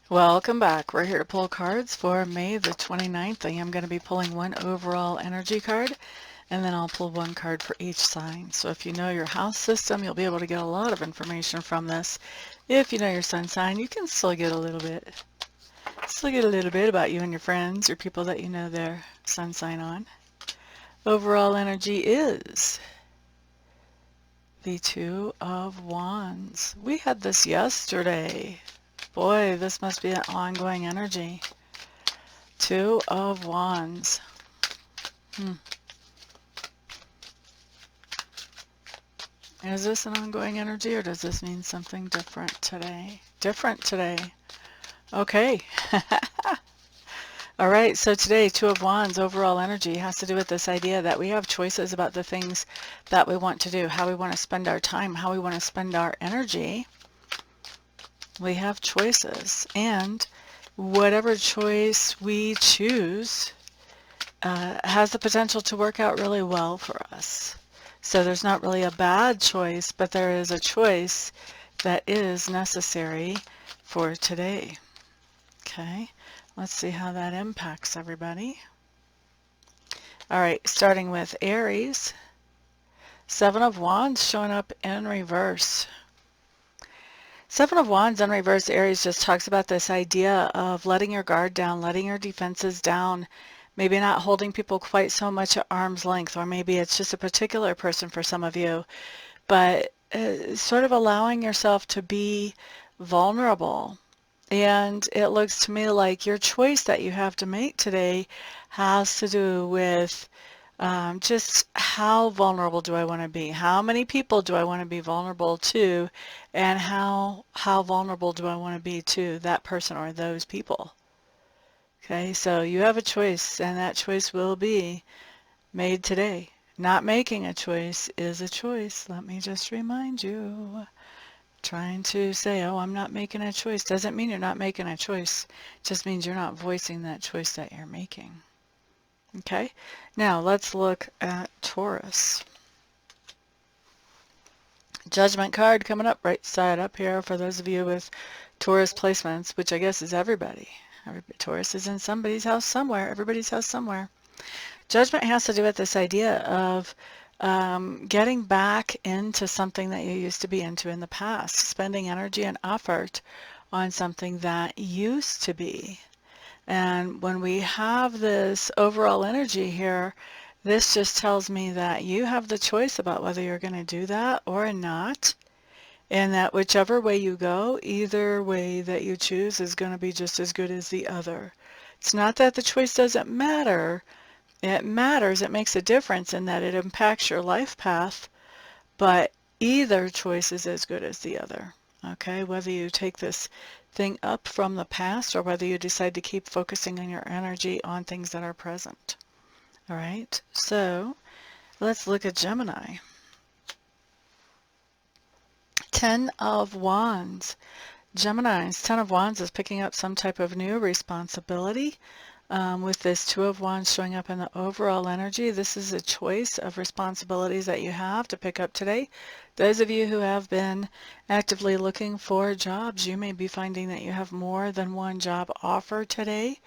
Welcome back. We're here to pull cards for May the 29th. I am going to be pulling one overall energy card, and then I'll pull one card for each sign. So if you know your house system, you'll be able to get a lot of information from this. If you know your sun sign, you can still get a little bit. Still get a little bit about you and your friends or people that you know their sun sign on. Overall energy is the Two of Wands. We had this yesterday. Boy, this must be an ongoing energy. Two of Wands. Is this an ongoing energy, or does this mean something different today? Different today. Okay. All right, so today, Two of Wands, overall energy, has to do with this idea that we have choices about the things that we want to do, how we want to spend our time, how we want to spend our energy. We have choices, and whatever choice we choose has the potential to work out really well for us. So there's not really a bad choice, but there is a choice that is necessary for today. Okay, let's see how that impacts everybody. All right, starting with Aries. Seven of Wands showing up in reverse. Seven of Wands in reverse, Aries, just talks about this idea of letting your guard down, letting your defenses down, maybe not holding people quite so much at arm's length, or maybe it's just a particular person for some of you, but sort of allowing yourself to be vulnerable. And it looks to me like your choice that you have to make today has to do with just how vulnerable do I want to be? How many people do I want to be vulnerable to? And how vulnerable do I want to be to that person or those people? Okay, so you have a choice, and that choice will be made today. Not making a choice is a choice. Let me just remind you. Trying to say, oh, I'm not making a choice, doesn't mean you're not making a choice. It just means you're not voicing that choice that you're making. Okay, now let's look at Taurus. Judgment card coming up right side up here for those of you with Taurus placements, which I guess is everybody. Taurus is in somebody's house somewhere, everybody's house somewhere. Judgment has to do with this idea of getting back into something that you used to be into in the past, spending energy and effort on something that used to be. And when we have this overall energy here, this just tells me that you have the choice about whether you're going to do that or not, and that whichever way you go, either way that you choose is going to be just as good as the other. It's not that the choice doesn't matter. It matters. It makes a difference in that it impacts your life path, but either choice is as good as the other. Okay, whether you take this thing up from the past or whether you decide to keep focusing on your energy on things that are present. All right, so let's look at Gemini. Ten of Wands. Gemini's Ten of Wands is picking up some type of new responsibility. With this Two of Wands showing up in the overall energy, this is a choice of responsibilities that you have to pick up today. Those of you who have been actively looking for jobs, you may be finding that you have more than one job offer today,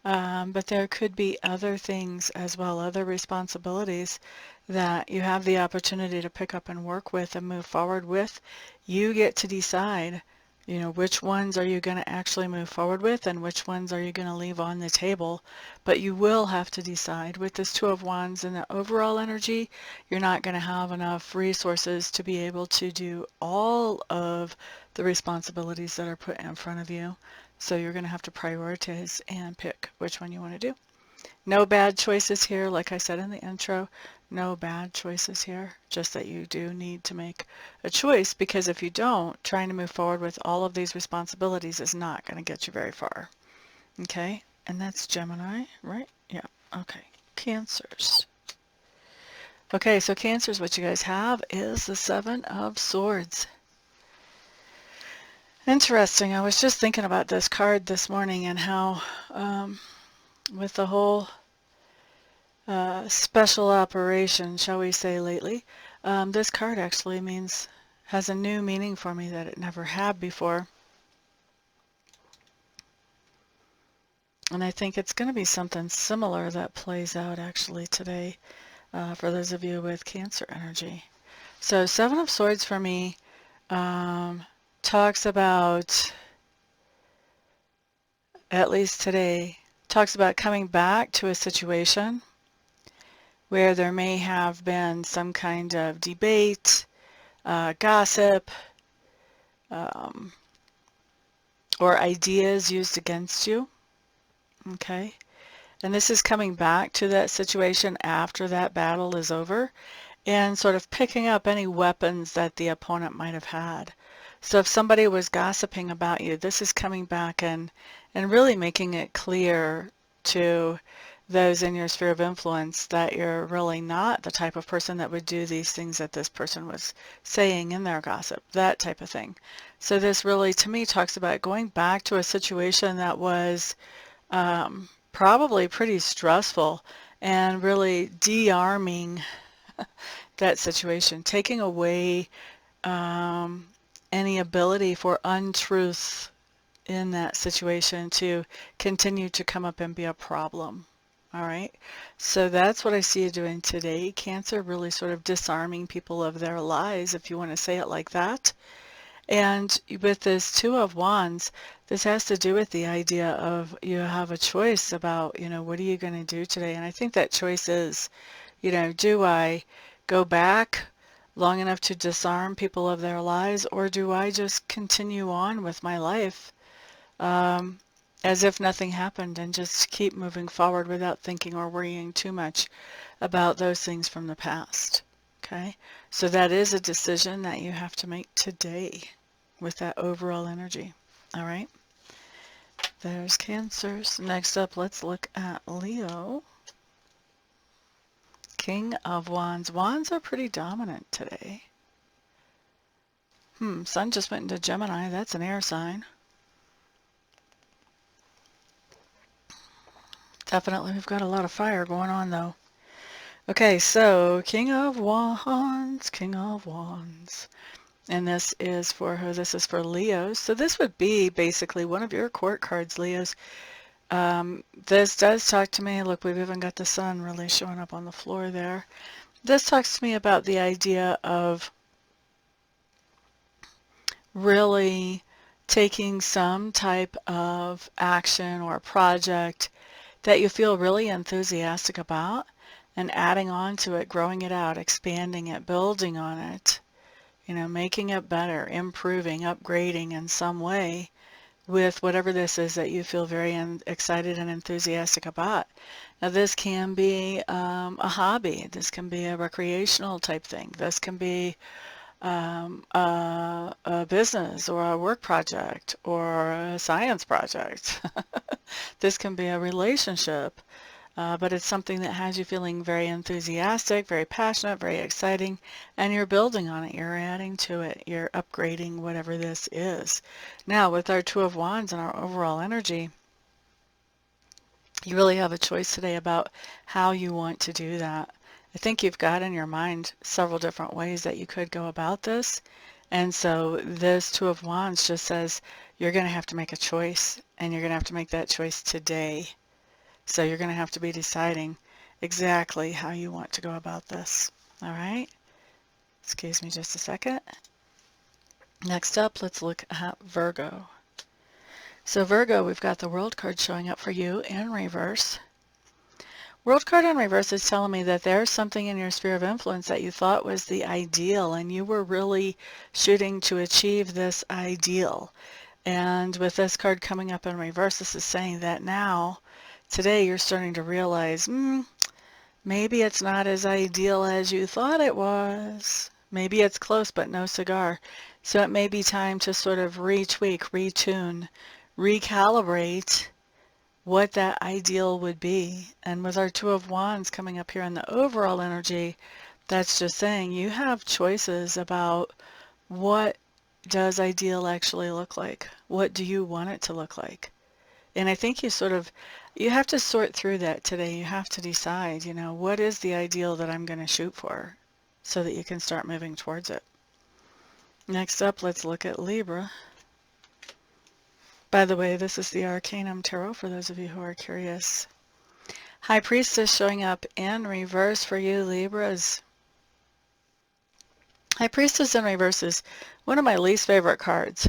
but there could be other things as well, other responsibilities that you have the opportunity to pick up and work with and move forward with. You get to decide, you know, which ones are you going to actually move forward with and which ones are you going to leave on the table. But you will have to decide. With this Two of Wands and the overall energy, you're not going to have enough resources to be able to do all of the responsibilities that are put in front of you. So you're going to have to prioritize and pick which one you want to do. No bad choices here, like I said in the intro. No bad choices here, just that you do need to make a choice, because if you don't, trying to move forward with all of these responsibilities is not going to get you very far. Okay, and that's Gemini, right? Yeah, okay. Cancers. Okay, so Cancers, what you guys have is the Seven of Swords. Interesting. I was just thinking about this card this morning and how with the whole special operation, shall we say, lately, this card actually has a new meaning for me that it never had before. And I think it's going to be something similar that plays out actually today for those of you with Cancer energy. So Seven of Swords for me talks about, at least today, talks about coming back to a situation where there may have been some kind of debate, gossip, um, or ideas used against you. Okay? And this is coming back to that situation after that battle is over and sort of picking up any weapons that the opponent might have had. So if somebody was gossiping about you, this is coming back and really making it clear to those in your sphere of influence that you're really not the type of person that would do these things that this person was saying in their gossip, that type of thing. So this really, to me, talks about going back to a situation that was probably pretty stressful and really de-arming that situation, taking away any ability for untruth in that situation to continue to come up and be a problem. All right, so that's what I see you doing today, Cancer, really sort of disarming people of their lies, if you want to say it like that. And with this Two of Wands, this has to do with the idea of you have a choice about, what are you going to do today? And I think that choice is, do I go back long enough to disarm people of their lies, or do I just continue on with my life as if nothing happened and just keep moving forward without thinking or worrying too much about those things from the past? Okay, so that is a decision that you have to make today with that overall energy. All right, there's Cancers. Next up, let's look at Leo. King of Wands. Wands are pretty dominant today. Sun just went into Gemini. That's an air sign. Definitely we've got a lot of fire going on though. Okay, so King of Wands, King of Wands. And this is for who? This is for Leos. So this would be basically one of your court cards, Leos. This does talk to me. Look, we've even got the sun really showing up on the floor there. This talks to me about the idea of really taking some type of action or project that you feel really enthusiastic about and adding on to it, growing it out, expanding it, building on it, making it better, improving, upgrading in some way with whatever this is that you feel very excited and enthusiastic about. Now this can be a hobby, this can be a recreational type thing, this can be a business or a work project or a science project. This can be a relationship, but it's something that has you feeling very enthusiastic, very passionate, very exciting, and you're building on it, you're adding to it, you're upgrading whatever this is. Now with our Two of Wands and our overall energy, you really have a choice today about how you want to do that. I think you've got in your mind several different ways that you could go about this. And so this Two of Wands just says you're going to have to make a choice, and you're going to have to make that choice today. So you're going to have to be deciding exactly how you want to go about this. All right? Excuse me just a second. Next up, let's look at Virgo. So Virgo, we've got the World card showing up for you in reverse. World card in reverse is telling me that there's something in your sphere of influence that you thought was the ideal, and you were really shooting to achieve this ideal. And with this card coming up in reverse, this is saying that now, today, you're starting to realize, maybe it's not as ideal as you thought it was. Maybe it's close, but no cigar. So it may be time to sort of retweak, retune, recalibrate what that ideal would be. And with our Two of Wands coming up here in the overall energy, that's just saying you have choices about what does ideal actually look like? What do you want it to look like? And I think you have to sort through that today. You have to decide, what is the ideal that I'm going to shoot for so that you can start moving towards it. Next up, let's look at Libra. By the way, this is the Arcanum Tarot for those of you who are curious. High Priestess showing up in reverse for you, Libras. High Priestess in reverse is one of my least favorite cards.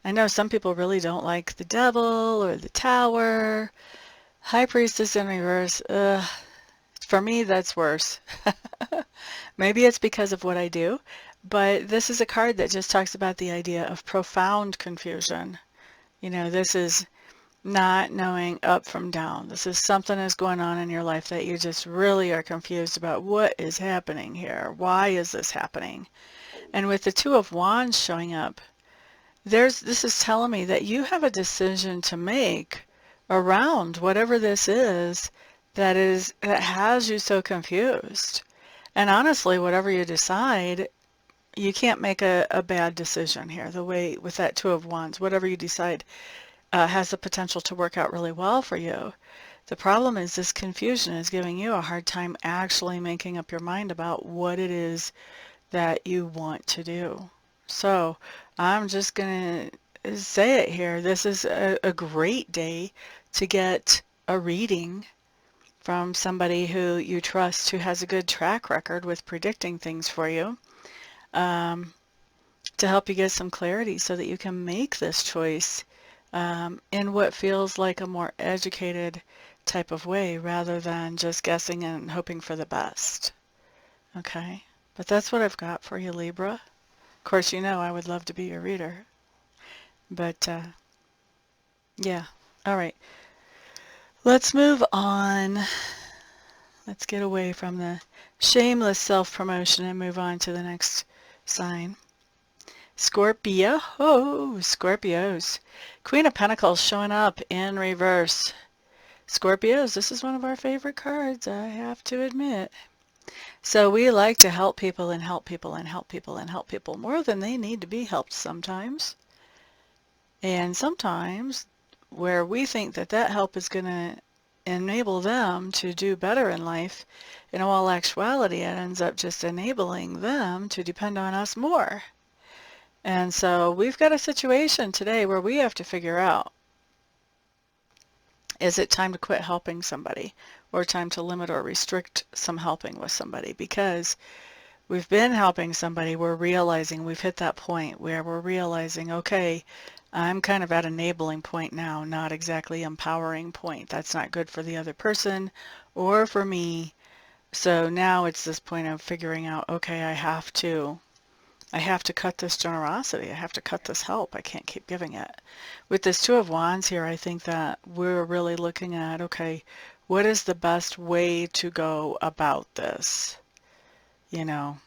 I know some people really don't like the Devil or the Tower. High Priestess in reverse, for me that's worse. Maybe it's because of what I do, but this is a card that just talks about the idea of profound confusion. You know, this is not knowing up from down. This is something is going on in your life that you just really are confused about. What is happening here? Why is this happening? And with the Two of Wands showing up, this is telling me that you have a decision to make around whatever this is that has you so confused. And honestly, whatever you decide, you can't make a bad decision here. The way with that Two of Wands, whatever you decide has the potential to work out really well for you. The problem is this confusion is giving you a hard time actually making up your mind about what it is that you want to do. So I'm just going to say it here. This is a great day to get a reading from somebody who you trust, who has a good track record with predicting things for you, to help you get some clarity so that you can make this choice in what feels like a more educated type of way rather than just guessing and hoping for the best. Okay? But that's what I've got for you, Libra. Of course, you know I would love to be your reader. But, yeah. All right. Let's move on. Let's get away from the shameless self-promotion and move on to the next sign. Scorpio. Oh, Scorpios. Queen of Pentacles showing up in reverse. Scorpios, this is one of our favorite cards, I have to admit. So we like to help people and help people and help people and help people more than they need to be helped sometimes. And sometimes where we think that that help is going to enable them to do better in life, in all actuality, it ends up just enabling them to depend on us more. And so we've got a situation today where we have to figure out, is it time to quit helping somebody or time to limit or restrict some helping with somebody? Because we've been helping somebody, we're realizing we've hit that point where we're realizing, okay, I'm kind of at an enabling point now, not exactly empowering point. That's not good for the other person or for me. So now it's this point of figuring out, okay, I have to cut this generosity. I have to cut this help. I can't keep giving it. With this Two of Wands here, I think that we're really looking at, okay, what is the best way to go about this? You know,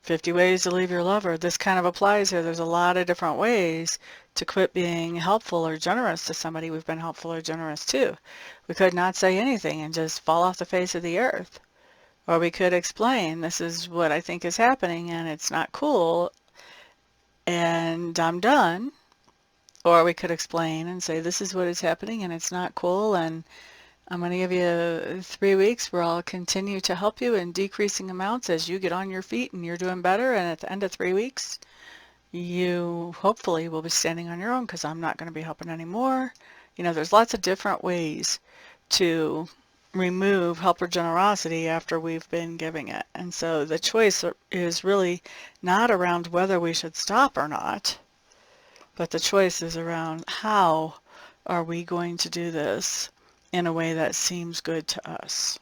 50 ways to leave your lover. This kind of applies here. There's a lot of different ways to quit being helpful or generous to somebody we've been helpful or generous to. We could not say anything and just fall off the face of the earth. Or we could explain, this is what I think is happening and it's not cool and I'm done. Or we could explain and say, this is what is happening and it's not cool and I'm going to give you 3 weeks where I'll continue to help you in decreasing amounts as you get on your feet and you're doing better, and at the end of 3 weeks you hopefully will be standing on your own because I'm not going to be helping anymore. You know, there's lots of different ways to remove helper generosity after we've been giving it. And so the choice is really not around whether we should stop or not, but the choice is around how are we going to do this in a way that seems good to us.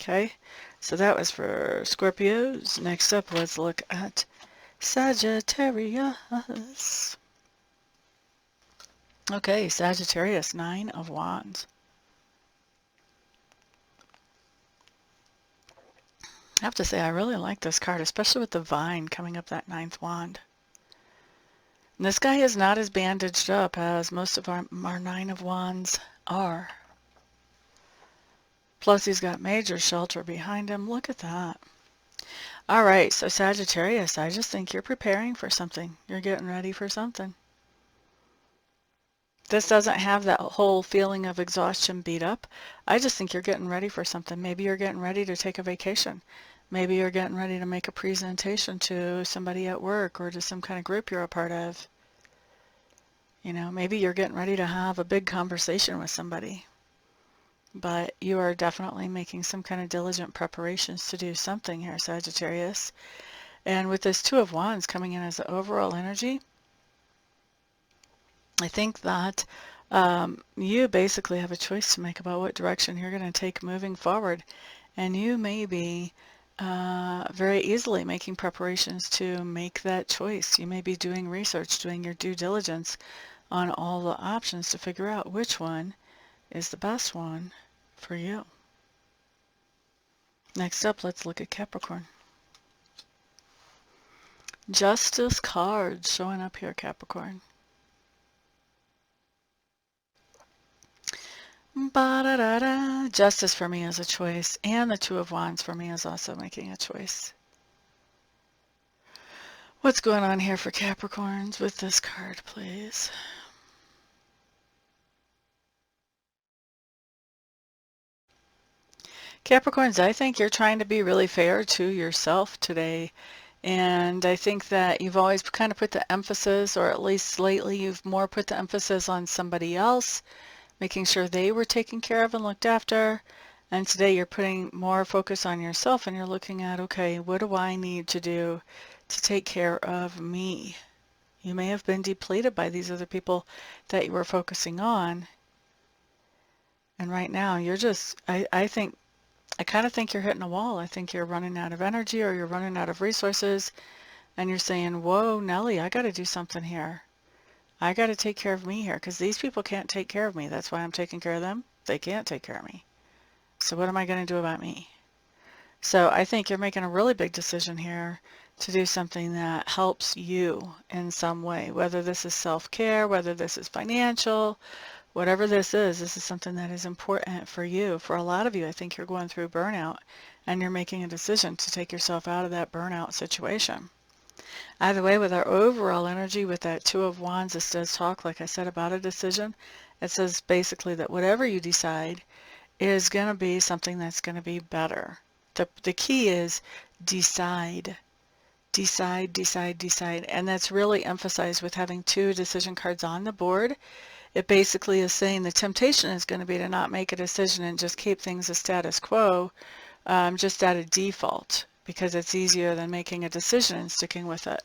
Okay, so that was for Scorpios. Next up, let's look at Sagittarius. Okay, Sagittarius, Nine of Wands. I have to say, I really like this card, especially with the vine coming up that ninth wand. And this guy is not as bandaged up as most of our Nine of Wands are. Plus, he's got major shelter behind him. Look at that. All right, so Sagittarius, I just think you're preparing for something. You're getting ready for something. This doesn't have that whole feeling of exhaustion beat up. I just think you're getting ready for something. Maybe you're getting ready to take a vacation. Maybe you're getting ready to make a presentation to somebody at work or to some kind of group you're a part of. You know, maybe you're getting ready to have a big conversation with somebody, but you are definitely making some kind of diligent preparations to do something here, Sagittarius. And with this Two of Wands coming in as the overall energy, I think that you basically have a choice to make about what direction you're going to take moving forward. And you may be very easily making preparations to make that choice. You may be doing research, doing your due diligence on all the options to figure out which one is the best one for you. Next up, let's look at Capricorn. Justice card showing up here, Capricorn. Ba-da-da-da. Justice for me is a choice, and the Two of Wands for me is also making a choice. What's going on here for Capricorns with this card, please? Capricorns, I think you're trying to be really fair to yourself today. And I think that you've always kind of put the emphasis, or at least lately, you've more put the emphasis on somebody else, making sure they were taken care of and looked after. And today you're putting more focus on yourself and you're looking at, okay, what do I need to do to take care of me? You may have been depleted by these other people that you were focusing on. And right now you're just, I kind of think you're hitting a wall. I think you're running out of energy or you're running out of resources and you're saying, whoa, Nelly, I got to do something here. I got to take care of me here because these people can't take care of me. That's why I'm taking care of them. They can't take care of me. So what am I going to do about me? So I think you're making a really big decision here to do something that helps you in some way, whether this is self-care, whether this is financial, whatever this is something that is important for you. For a lot of you, I think you're going through burnout and you're making a decision to take yourself out of that burnout situation. Either way, with our overall energy, with that Two of Wands, this does talk, like I said, about a decision. It says basically that whatever you decide is going to be something that's going to be better. The key is decide. Decide, decide, decide. And that's really emphasized with having two decision cards on the board. It basically is saying the temptation is going to be to not make a decision and just keep things as status quo, just at a default, because it's easier than making a decision and sticking with it.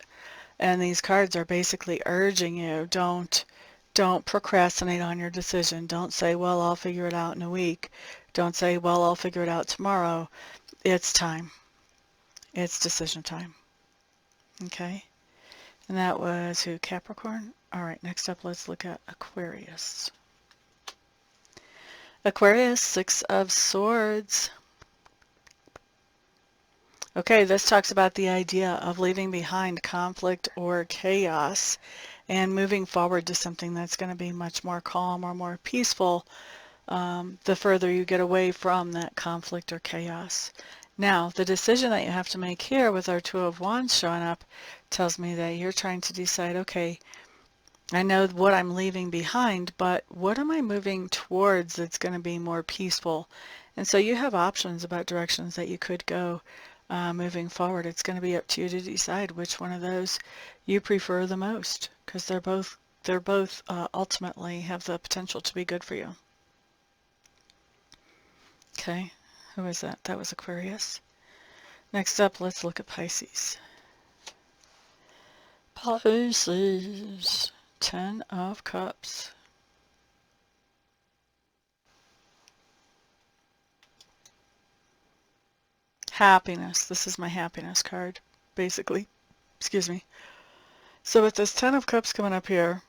And these cards are basically urging you, don't procrastinate on your decision. Don't say, well, I'll figure it out in a week. Don't say, well, I'll figure it out tomorrow. It's time. It's decision time. Okay? And that was who? Capricorn? All right, next up, let's look at Aquarius. Aquarius, Six of Swords. Okay, this talks about the idea of leaving behind conflict or chaos and moving forward to something that's going to be much more calm or more peaceful the further you get away from that conflict or chaos. Now, the decision that you have to make here with our Two of Wands showing up tells me that you're trying to decide, okay, I know what I'm leaving behind, but what am I moving towards that's going to be more peaceful? And so you have options about directions that you could go moving forward. It's going to be up to you to decide which one of those you prefer the most, because they're both ultimately have the potential to be good for you. Okay, who is that? That was Aquarius. Next up, let's look at Pisces. Pisces, Ten of Cups. Happiness. This is my happiness card, basically. Excuse me. So with this Ten of Cups coming up here,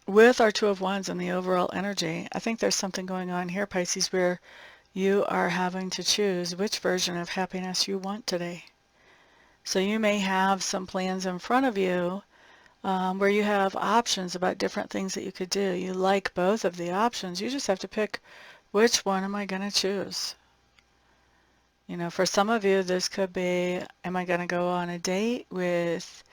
with our Two of Wands and the overall energy, I think there's something going on here, Pisces, where you are having to choose which version of happiness you want today. So you may have some plans in front of you where you have options about different things that you could do. You like both of the options. You just have to pick which one am I going to choose. You know, for some of you, this could be, am I going to go on a date with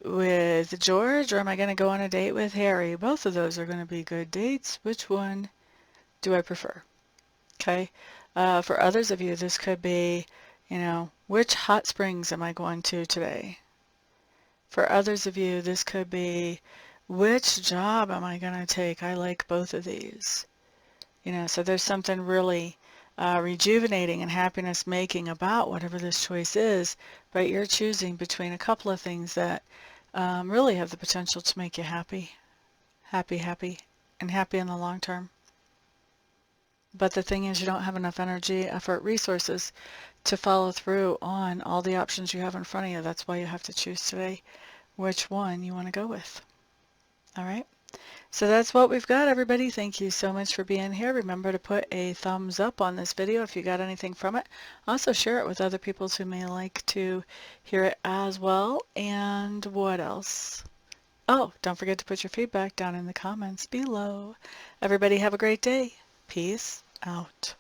George, or am I going to go on a date with Harry? Both of those are going to be good dates. Which one do I prefer? Okay. For others of you, this could be, you know, which hot springs am I going to today? For others of you, this could be, Which job am I going to take? I like both of these. You know, so there's something really rejuvenating and happiness making about whatever this choice is, but you're choosing between a couple of things that really have the potential to make you happy, happy, and happy in the long term. But the thing is, you don't have enough energy, effort, resources to follow through on all the options you have in front of you. That's why you have to choose today which one you want to go with. All right? So that's what we've got, everybody. Thank you so much for being here. Remember to put a thumbs up on this video if you got anything from it. Also share it with other people who may like to hear it as well. And what else? Oh, don't forget to put your feedback down in the comments below. Everybody have a great day. Peace out.